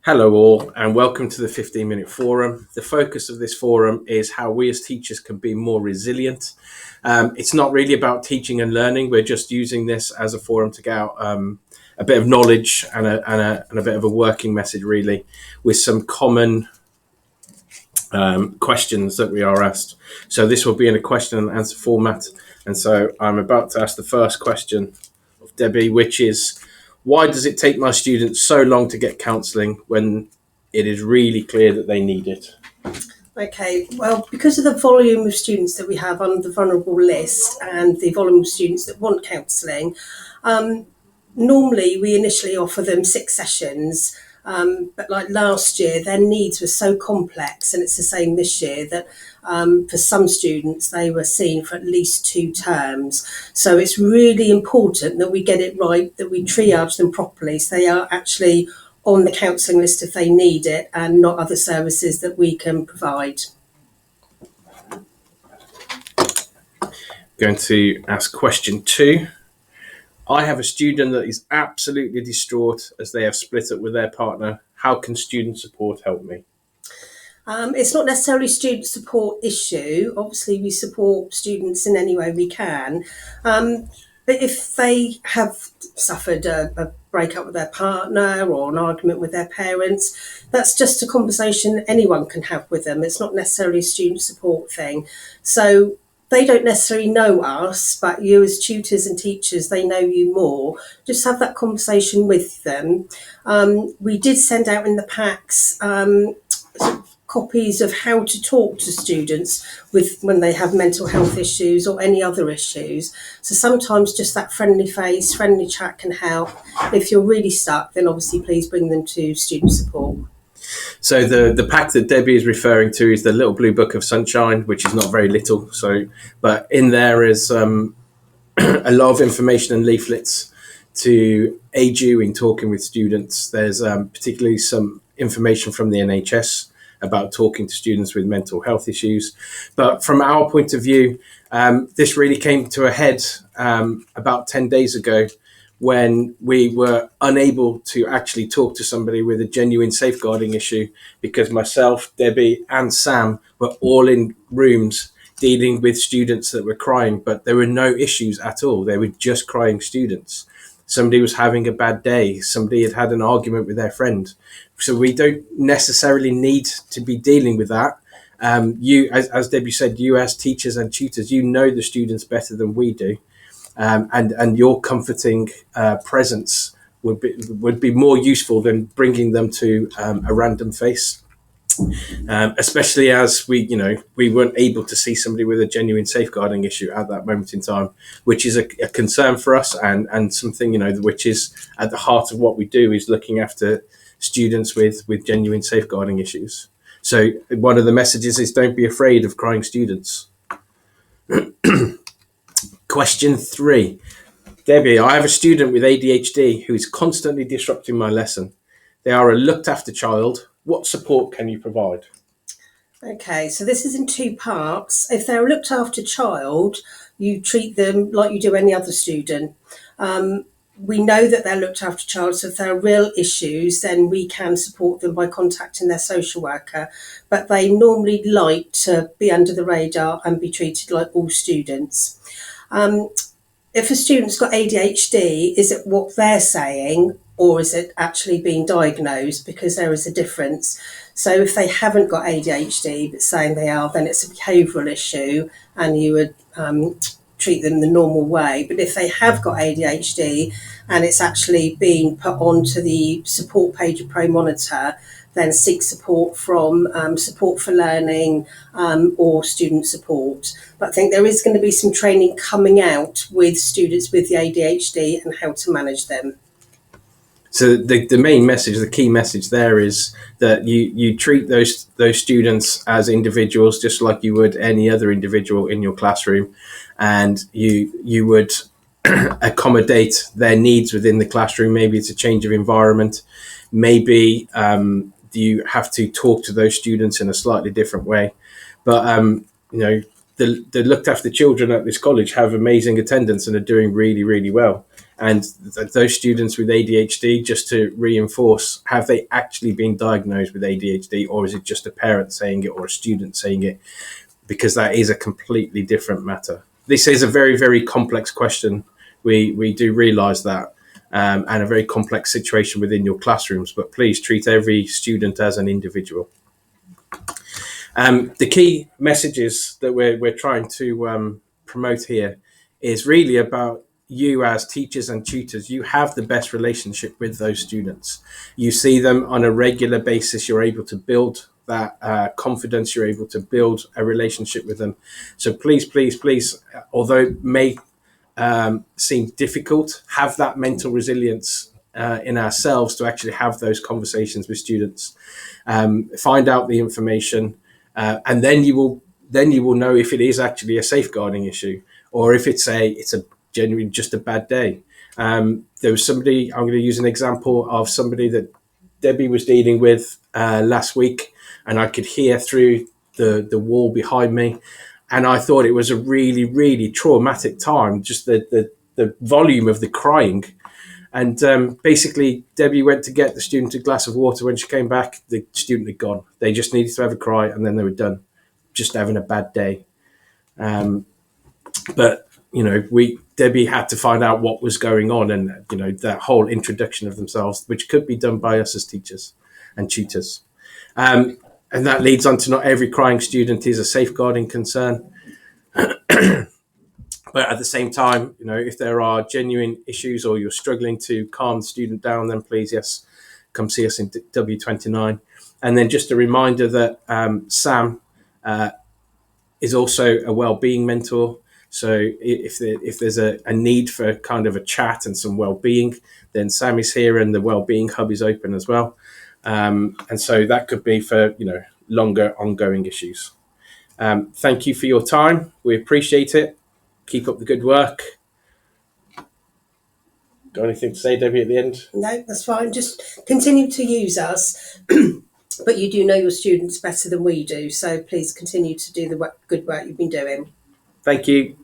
Hello, all, and welcome to the 15-minute forum. The focus of this forum is how we as teachers can be more resilient. It's not really about teaching and learning. We're just using this as a forum to get out a bit of knowledge and a bit of a working message, really, with some common questions that we are asked. So this will be in a question and answer format. And so I'm about to ask the first question of Debbie, which is, why does it take my students so long to get counselling when it is really clear that they need it? Okay, well, because of the volume of students that we have on the vulnerable list and the volume of students that want counselling, normally we initially offer them 6 sessions, but like last year, their needs were so complex, and it's the same this year, that for some students, they were seen for at least 2 terms. So it's really important that we get it right, that we triage them properly, so they are actually on the counselling list if they need it, and not other services that we can provide. Going to ask question 2. I have a student that is absolutely distraught as they have split up with their partner. How can student support help me? It's not necessarily a student support issue. Obviously, we support students in any way we can. But if they have suffered a breakup with their partner or an argument with their parents, that's just a conversation anyone can have with them. It's not necessarily a student support thing. So they don't necessarily know us, but you as tutors and teachers, they know you more. Just have that conversation with them. We did send out in the packs copies of how to talk to students when they have mental health issues or any other issues. So sometimes just that friendly face, friendly chat can help. If you're really stuck, then obviously please bring them to student support. So the pack that Debbie is referring to is the Little Blue Book of Sunshine, which is not very little. But in there is a lot of information and leaflets to aid you in talking with students. There's particularly some information from the NHS about talking to students with mental health issues. But from our point of view, this really came to a head about 10 days ago when we were unable to actually talk to somebody with a genuine safeguarding issue because myself, Debbie and Sam were all in rooms dealing with students that were crying, but there were no issues at all. They were just crying students. Somebody was having a bad day. Somebody had had an argument with their friend. So we don't necessarily need to be dealing with that. You, as Debbie said, you as teachers and tutors, you know the students better than we do. And your comforting presence would be more useful than bringing them to a random face. Especially as we weren't able to see somebody with a genuine safeguarding issue at that moment in time, which is a concern for us and something, which is at the heart of what we do, is looking after students with genuine safeguarding issues. So one of the messages is don't be afraid of crying students. Question 3. Debbie, I have a student with ADHD who is constantly disrupting my lesson. They are a looked after child. What support can you provide? Okay, so this is in 2 parts. If they're a looked after child, you treat them like you do any other student. We know that they're looked after child, so if there are real issues, then we can support them by contacting their social worker. But they normally like to be under the radar and be treated like all students. If a student's got ADHD, is it what they're saying or is it actually being diagnosed? Because there is a difference. So if they haven't got ADHD but saying they are, then it's a behavioural issue and you would treat them the normal way. But if they have got ADHD and it's actually being put onto the support page of Pro Monitor, then seek support from Support for Learning or student support. But I think there is going to be some training coming out with students with the ADHD and how to manage them. So the main message, the key message there is that you treat those students as individuals, just like you would any other individual in your classroom, and you would accommodate their needs within the classroom. Maybe it's a change of environment. Maybe you have to talk to those students in a slightly different way. But the looked after children at this college have amazing attendance and are doing really, really well. And those students with ADHD, just to reinforce, have they actually been diagnosed with ADHD, or is it just a parent saying it or a student saying it? Because that is a completely different matter. This is a very, very complex question. We do realise that, and a very complex situation within your classrooms, but please treat every student as an individual. The key messages that we're trying to promote here is really about you as teachers and tutors. You have the best relationship with those students. You see them on a regular basis. You're able to build that confidence. You're able to build a relationship with them. So please, please, please, although it may seem difficult, have that mental resilience in ourselves to actually have those conversations with students. Find out the information, and then you will know if it is actually a safeguarding issue, or if it's a genuinely just a bad day. There was somebody, I'm going to use an example of somebody that Debbie was dealing with last week, and I could hear through the wall behind me, and I thought it was a really, really traumatic time, just the volume of the crying. And basically, Debbie went to get the student a glass of water. When she came back, the student had gone. They just needed to have a cry, and then they were done, just having a bad day. But Debbie had to find out what was going on, and that whole introduction of themselves, which could be done by us as teachers and tutors. And that leads on to not every crying student is a safeguarding concern. But at the same time, if there are genuine issues or you're struggling to calm the student down, then please, yes, come see us in W29. And then just a reminder that Sam is also a wellbeing mentor. So if there's a need for kind of a chat and some well-being, then Sam is here, and the Wellbeing Hub is open as well. And so that could be for longer ongoing issues. Thank you for your time. We appreciate it. Keep up the good work. Got anything to say, Debbie, at the end? No, that's fine. Just continue to use us. But you do know your students better than we do, so please continue to do the good work you've been doing. Thank you.